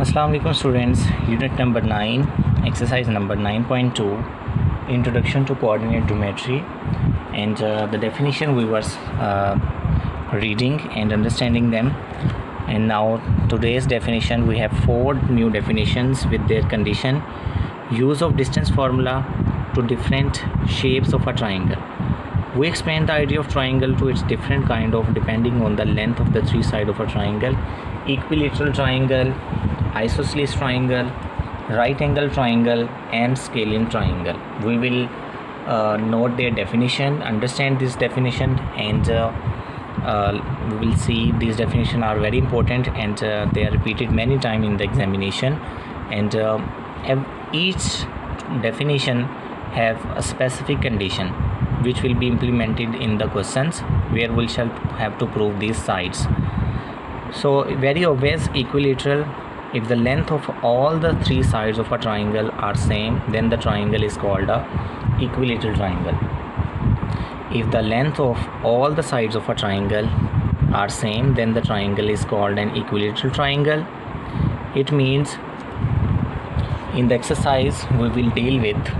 Assalamu alaikum students, unit number 9, exercise number 9.2, introduction to coordinate geometry, and the definition we were reading and understanding them. And now today's definition, we have 4 new definitions with their condition. Use of distance formula to different shapes of a triangle. We explain the idea of triangle to its different kind of depending on the length of the 3 sides of a triangle: equilateral triangle, isosceles triangle, right angle triangle, and scalene triangle. We will note their definition, understand this definition, and we will see these definitions are very important, and they are repeated many times in the examination, and each definition have a specific condition which will be implemented in the questions where we shall have to prove these sides. So very obvious, equilateral: if the length of all the 3 sides of a triangle are same, then the triangle is called a equilateral triangle. If the length of all the sides of a triangle are same, then the triangle is called an equilateral triangle. It means in the exercise we will deal with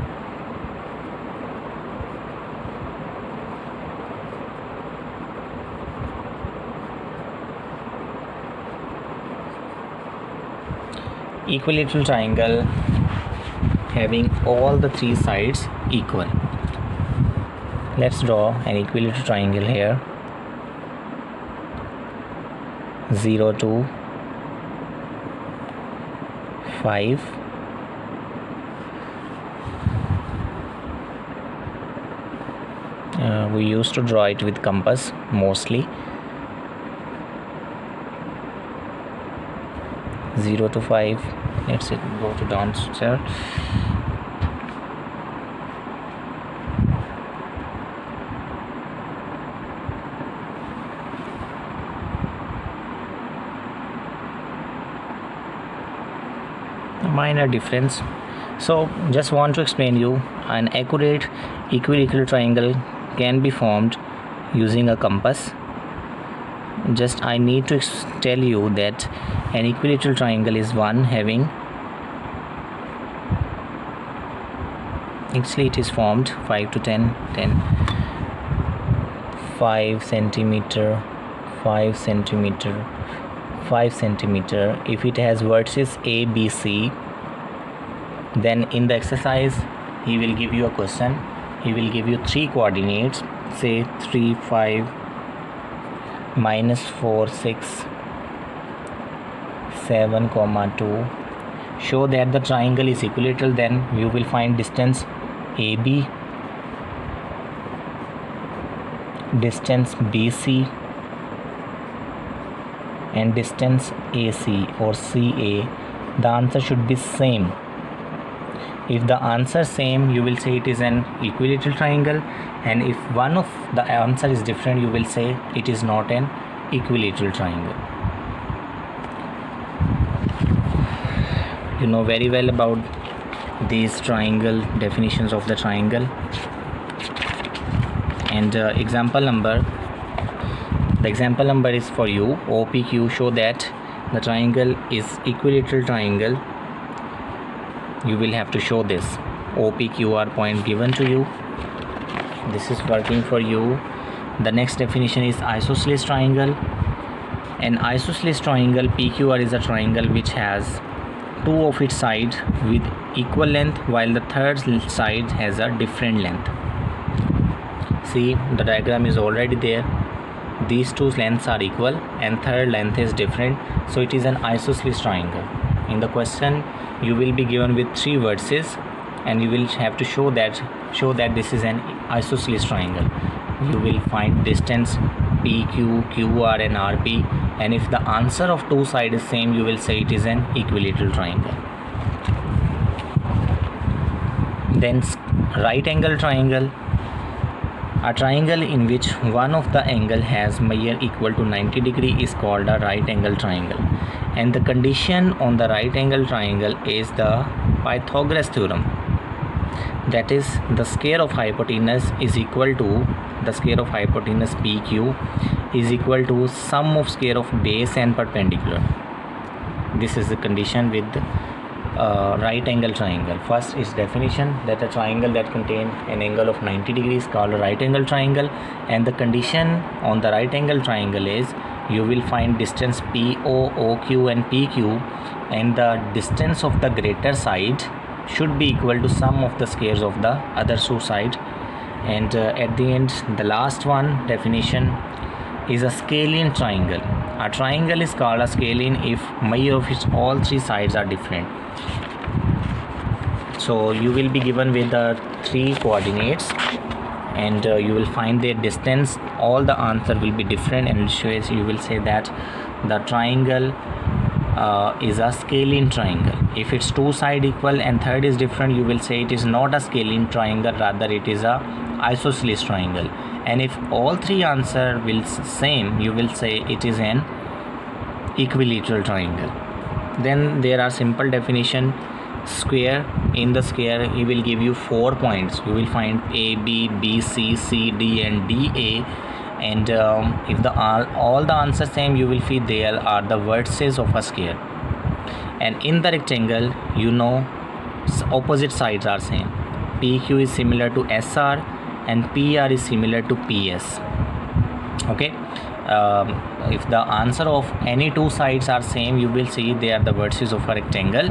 equilateral triangle having all the 3 sides equal. Let's draw an equilateral triangle here. 0 to 5. We used to draw it with compass mostly. 0 to 5. Let's go to downstairs. Minor difference. So just want to explain you, an accurate equilateral triangle can be formed using a compass. Just I need to tell you that an equilateral triangle is one having, actually it is formed 5 to 10, 5 centimeter, 5 centimeter, 5 centimeter. If it has vertices A, B, C, then in the exercise he will give you a question. He will give you 3 coordinates, say 3, 5, -4, 6, 7, 2. Show that the triangle is equilateral. Then you will find distance AB, distance BC, and distance AC or CA. The answer should be same. If the answer same, you will say it is an equilateral triangle, and if one of the answer is different, you will say it is not an equilateral triangle. You know very well about these triangle definitions of the triangle. And example number, the example number is for you. OPQ: show that the triangle is equilateral triangle. You will have to show this. OPQR point given to you. This is working for you. The next definition is isosceles triangle. An isosceles triangle, PQR, is a triangle which has 2 of its sides with equal length, while the third side has a different length. See, the diagram is already there. These 2 lengths are equal and third length is different, so it is an isosceles triangle. In the question you will be given with 3 vertices, and you will have to show that this is an isosceles triangle. You will find distance PQ, QR, and RP, and if the answer of 2 sides is same, you will say it is an equilateral triangle. Then right angle triangle: a triangle in which one of the angle has measure equal to 90 degree is called a right angle triangle, and the condition on the right angle triangle is the Pythagoras theorem. That is, the square of hypotenuse is equal to the square of hypotenuse PQ is equal to sum of square of base and perpendicular. this is the condition with right angle triangle. First is definition that a triangle that contain an angle of 90 degrees called a right angle triangle, and the condition on the right angle triangle is you will find distance PO, OQ and PQ, and the distance of the greater side should be equal to sum of the squares of the other two sides. And at the end, the last one definition is a scalene triangle. A triangle is called a scalene if measure of its all three sides are different. So you will be given with the three coordinates, and you will find their distance. All the answer will be different, and you will say that the triangle is a scalene triangle. If its two sides equal and third is different, you will say it is not a scalene triangle, rather it is a isosceles triangle. And if all three answer will same, you will say it is an equilateral triangle. Then there are simple definition. Square, in the square he will give you 4 points. You will find A, B, B, C, C, D and D, A. And if the all the answers same, you will see there are the vertices of a square. And in the rectangle, you know, opposite sides are same. PQ is similar to SR and PR is similar to PS. Okay, if the answer of any two sides are same, you will see they are the vertices of a rectangle.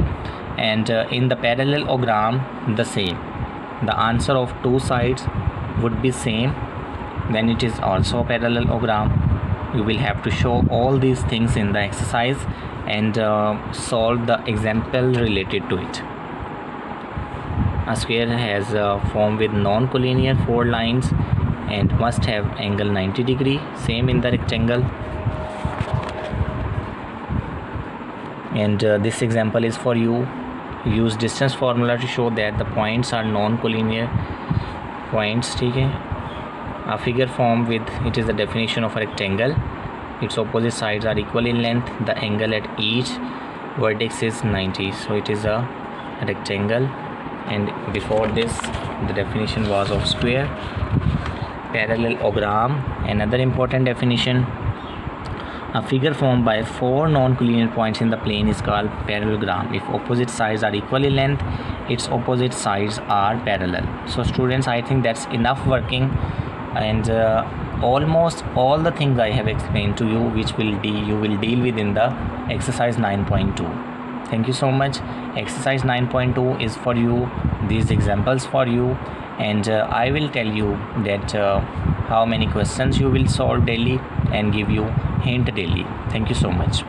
And in the parallelogram, the same, the answer of two sides would be same, then it is also a parallelogram. You will have to show all these things in the exercise and solve the example related to it. A square has a form with non-collinear 4 lines and must have angle 90 degree. Same in the rectangle. And this example is for you. Use distance formula to show that the points are non-collinear points. Okay. A figure formed with, it is the definition of a rectangle. Its opposite sides are equal in length. The angle at each vertex is 90. So it is a rectangle. And before this, the definition was of square. Parallelogram, another important definition. A figure formed by 4 non-collinear points in the plane is called parallelogram. If opposite sides are equal in length, its opposite sides are parallel. So students, I think that's enough working, and almost all the things I have explained to you, which you will deal with in the exercise 9.2. Thank you so much. Exercise 9.2 is for you, these examples for you, and I will tell you that how many questions you will solve daily and give you hint daily. Thank you so much.